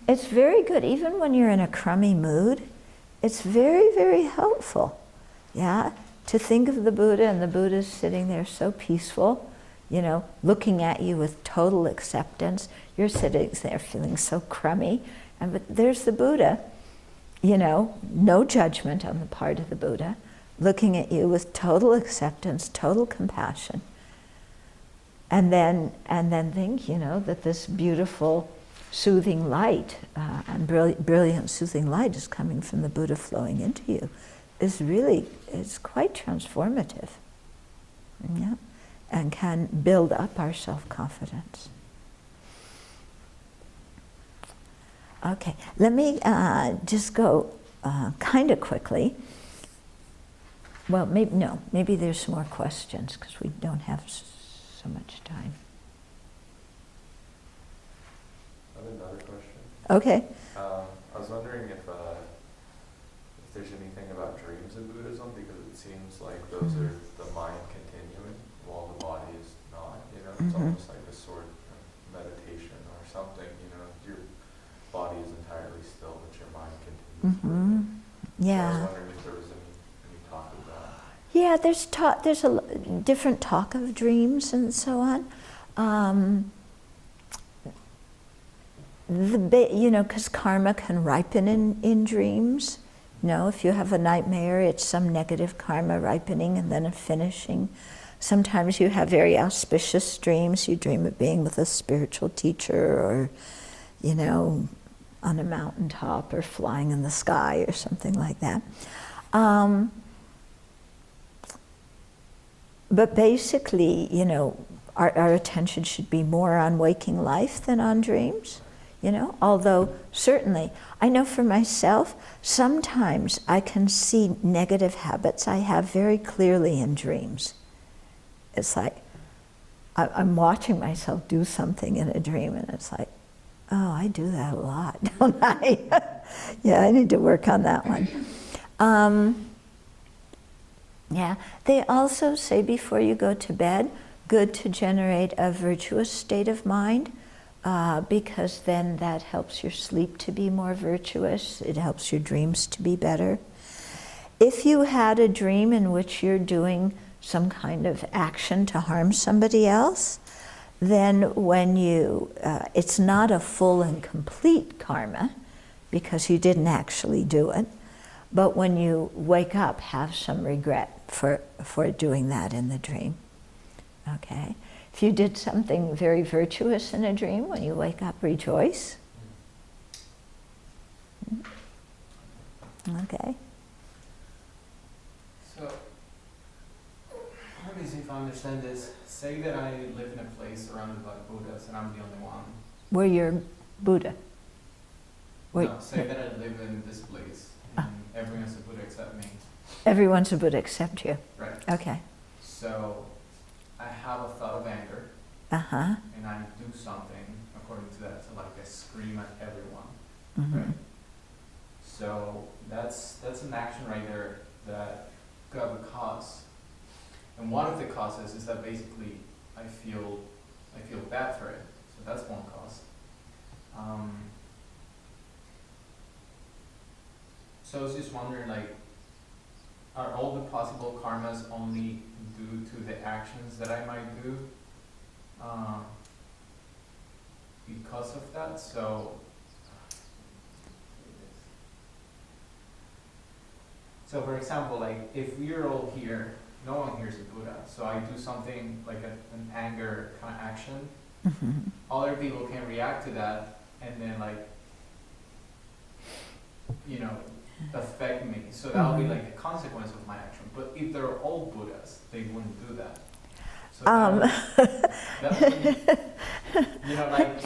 it's very good. Even when you're in a crummy mood, it's very, very helpful. Yeah, to think of the Buddha, and the Buddha's sitting there so peaceful, you know, looking at you with total acceptance. You're sitting there feeling so crummy, but there's the Buddha, you know, no judgment on the part of the Buddha, looking at you with total acceptance, total compassion. And then think, you know, that this beautiful, soothing light, and brilliant soothing light is coming from the Buddha flowing into you, is really, it's quite transformative. Yeah? And can build up our self-confidence. Okay, let me just go kind of quickly. Well, maybe there's some more questions because we don't have so much time. Another question. Okay. I was wondering if there's anything about dreams in Buddhism, because it seems like those are the mind continuing while the body is not. You know, it's almost like a sort of meditation or something. You know, your body is entirely still, but your mind continues. Yeah. So I was wondering if there was any talk of that. Yeah, there's a different talk of dreams and so on. You know, because karma can ripen in dreams. You know, if you have a nightmare, it's some negative karma ripening and then a finishing. Sometimes you have very auspicious dreams. You dream of being with a spiritual teacher, or, you know, on a mountaintop or flying in the sky or something like that. But basically, you know, our attention should be more on waking life than on dreams. You know, although certainly, I know for myself, sometimes I can see negative habits I have very clearly in dreams. It's like, I'm watching myself do something in a dream, and it's like, oh, I do that a lot, don't I? Yeah, I need to work on that one. Yeah, they also say before you go to bed, good to generate a virtuous state of mind, because then that helps your sleep to be more virtuous. It helps your dreams to be better. If you had a dream in which you're doing some kind of action to harm somebody else, then when you, it's not a full and complete karma, because you didn't actually do it, but when you wake up, have some regret for doing that in the dream. Okay? If you did something very virtuous in a dream, when you wake up, rejoice. Okay. So, let me see if I understand this. Say that I live in a place surrounded by Buddhas and I'm the only one. Where you're Buddha. No, say that I live in this place and everyone's a Buddha except me. Everyone's a Buddha except you. Right. Okay. So, I have a thought of anger, Uh-huh. and I do something according to that, so like I scream at everyone, Mm-hmm. right? So that's an action right there that could have a cause. And one of the causes is that basically I feel bad for it. So that's one cause. So I was just wondering, like, are all the possible karmas only due to the actions that I might do because of that? So for example, like, if we're all here, no one here is a Buddha, so I do something like an anger kind of action, Mm-hmm. other people can react to that and then, like, you know, affect me. So that'll be like a consequence of my action. But if they're all Buddhas, they wouldn't do that. So that would, you know, like,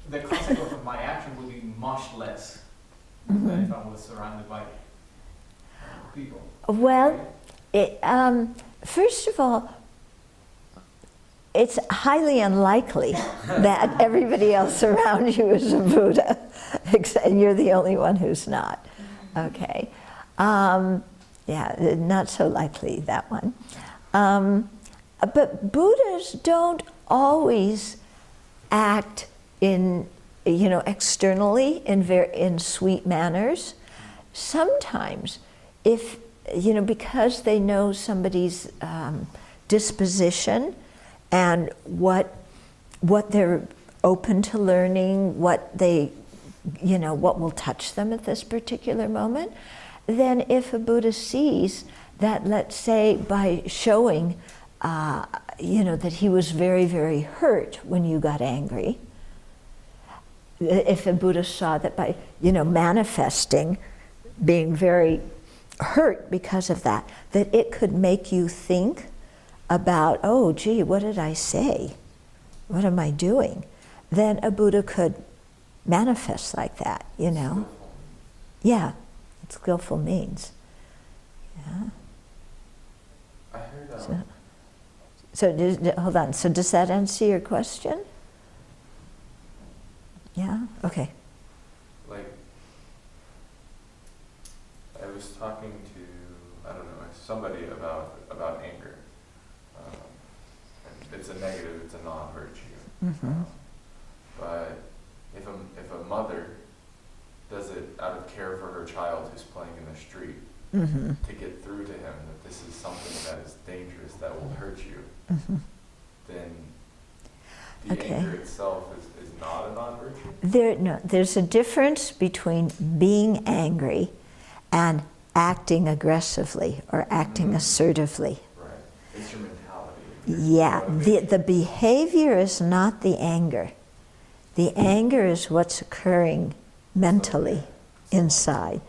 the consequence of my action would be much less than if I was surrounded by people. Well, first of all, it's highly unlikely that everybody else around you is a Buddha, and you're the only one who's not. Okay. Yeah, not so likely, that one. But Buddhas don't always act in, externally in sweet manners. Sometimes, if, because they know somebody's disposition and what they're open to learning, what will touch them at this particular moment, then if a Buddha sees that, let's say, by showing, that he was very, very hurt when you got angry, if a Buddha saw that by, manifesting, being very hurt because of that it could make you think about, oh, gee, what did I say? What am I doing? Then a Buddha could manifest like that, Skillful. Yeah, it's skillful means. Yeah. I heard. Hold on. So does that answer your question? Yeah. Okay. Like, I was talking to, I don't know, somebody about anger. And it's a negative, it's a non-virtue. Mm-hmm. But if a mother does it out of care for her child who's playing in the street, Mm-hmm. to get through to him that this is something that is dangerous, that will hurt you, Mm-hmm. then the Okay. anger itself is not a non-virtue? There's a difference between being angry and acting aggressively or acting assertively. Right. Instrumentality. Yeah, the behavior is not the anger. The anger is what's occurring mentally inside,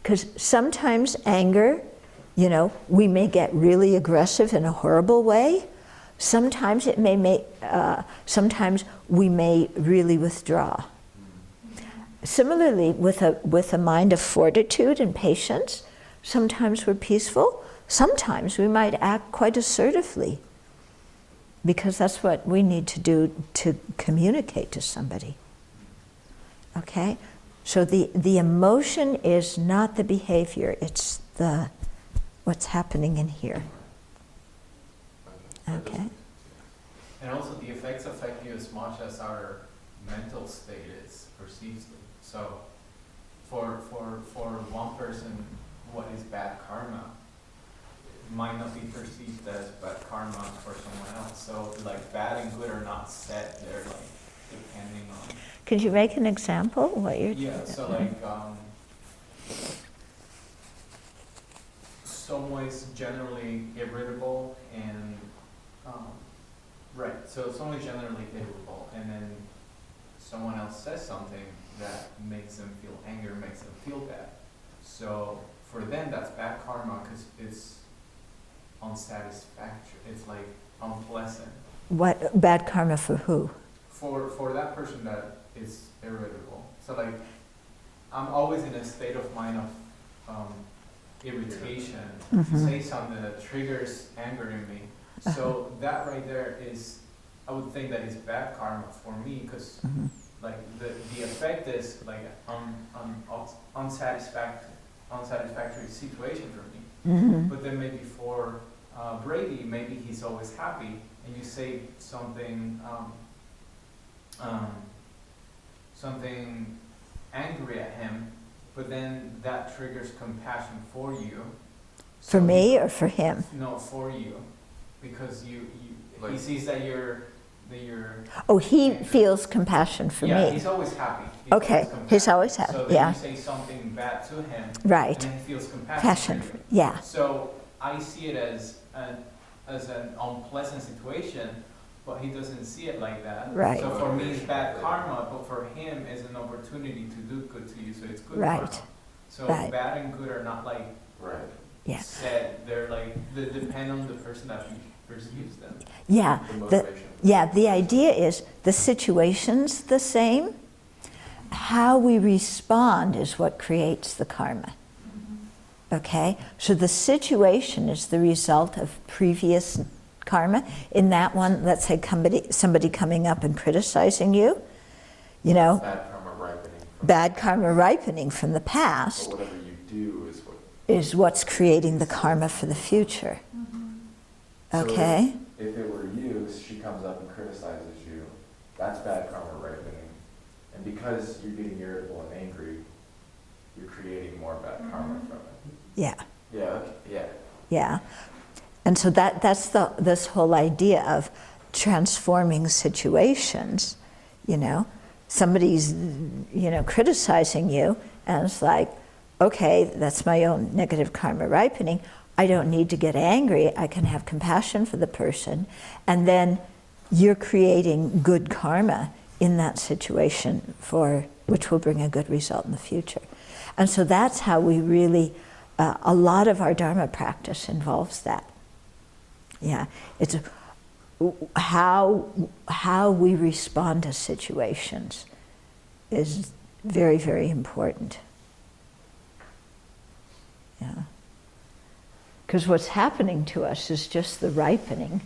because sometimes anger, we may get really aggressive in a horrible way. Sometimes it may make, sometimes we may really withdraw. Similarly, with a mind of fortitude and patience, sometimes we're peaceful, sometimes we might act quite assertively, because that's what we need to do to communicate to somebody. Okay? So the emotion is not the behavior, it's what's happening in here. Okay? And also the effects affect you as much as our mental state is perceived. So for one person, what is bad karma might not be perceived as bad karma for someone else. So like bad and good are not set, they're like depending on. Could you make an example what you're Yeah, so like someone's generally irritable and right, so someone's generally irritable and then someone else says something that makes them feel anger, makes them feel bad. So for them that's bad karma because it's unsatisfactory, it's like unpleasant. What bad karma for who? For that person that is irritable. So like I'm always in a state of mind of irritation, Mhm. say something that triggers anger in me. So that right there is, I would think that is bad karma for me, because Mhm. like the effect is like unsatisfactory situation for me. Mhm. But then maybe for Brady, maybe he's always happy, and you say something something angry at him, but then that triggers compassion for you. For So me or for him? No, for you, because he Like- sees that you're Oh, he feels compassion for yeah, me. he's always happy. He's Okay, always he's compassionate. always happy, So then yeah. you say something bad to him, Right. and then he feels compassion Passion, for you. yeah, So I see it as an unpleasant situation, but he doesn't see it like that. Right. So for me, it's bad karma, but for him, it's an opportunity to do good to you. So it's good Right. karma. So Right. bad and good are not like Right. yeah. said. They're like they depend on the person that perceives them. Yeah, The the, motivation. yeah, the idea is the situation's the same. How we respond is what creates the karma. Okay? So the situation is the result of previous karma. In that one, let's say somebody coming up and criticizing you, you know, Bad karma ripening. From bad karma ripening from the past But whatever you do is what. is what's creating the karma for the future. So Okay? If it were you, she comes up and criticizes you, that's bad karma ripening. And because you're getting irritable and angry, you're creating more bad karma from it. Yeah. Yeah, okay, yeah. Yeah, and so that's this whole idea of transforming situations. You know, somebody's criticizing you, and it's like, okay, that's my own negative karma ripening. I don't need to get angry. I can have compassion for the person, and then you're creating good karma in that situation which will bring a good result in the future. And so that's how we really. A lot of our Dharma practice involves that. Yeah, it's how we respond to situations is very, very important. Yeah, because what's happening to us is just the ripening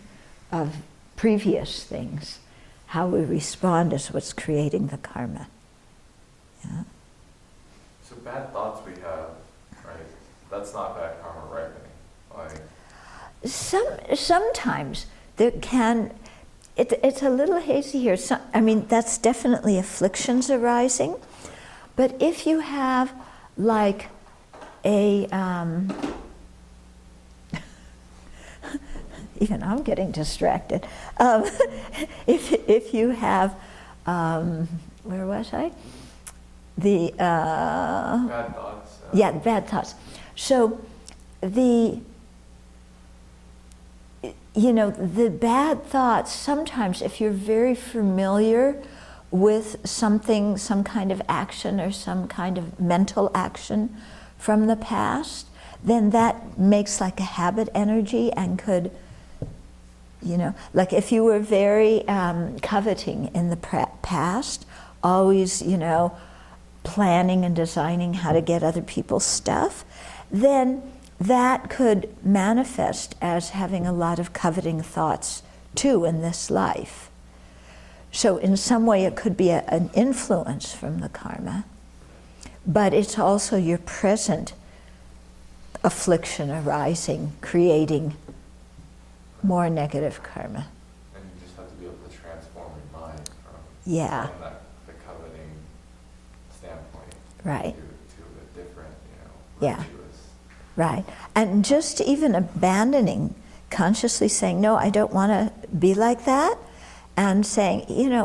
of previous things. How we respond is what's creating the karma. Yeah. So bad thoughts we have, right? That's not bad karma ripening. Like, Sometimes there can, it's a little hazy here. That's definitely afflictions arising. But if you have like a, even I'm getting distracted. If you have, where was I? The, bad thoughts. yeah, bad thoughts. So the bad thoughts, sometimes if you're very familiar with something, some kind of action or some kind of mental action from the past, then that makes like a habit energy and could, like if you were very coveting in the past, always, planning and designing how to get other people's stuff, then that could manifest as having a lot of coveting thoughts too in this life. So in some way it could be an influence from the karma, but it's also your present affliction arising, creating more negative karma. And you just have to be able to transform your mind from Yeah, the coveting standpoint right. to a different, Yeah. virtuous. Right, and just even abandoning, consciously saying, no, I don't want to be like that, and saying,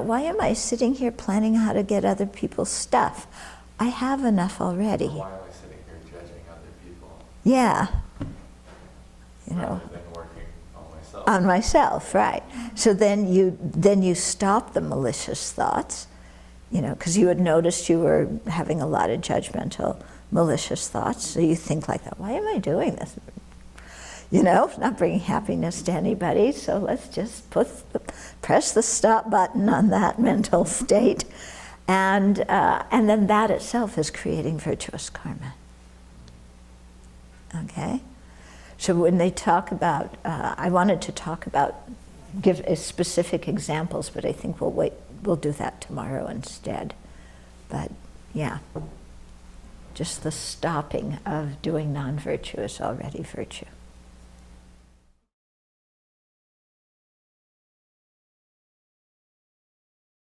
why am I sitting here planning how to get other people's stuff? I have enough already. Why am I sitting here judging other people Yeah, rather than working on myself? on myself, right. So then you stop the malicious thoughts, because you had noticed you were having a lot of judgmental, malicious thoughts, so you think like that, why am I doing this? Not bringing happiness to anybody, so let's just press the stop button on that mental state, and then that itself is creating virtuous karma. Okay? So when they talk about, I wanted to talk about, give specific examples, but I think we'll do that tomorrow instead. But yeah, just the stopping of doing non-virtue is already virtue.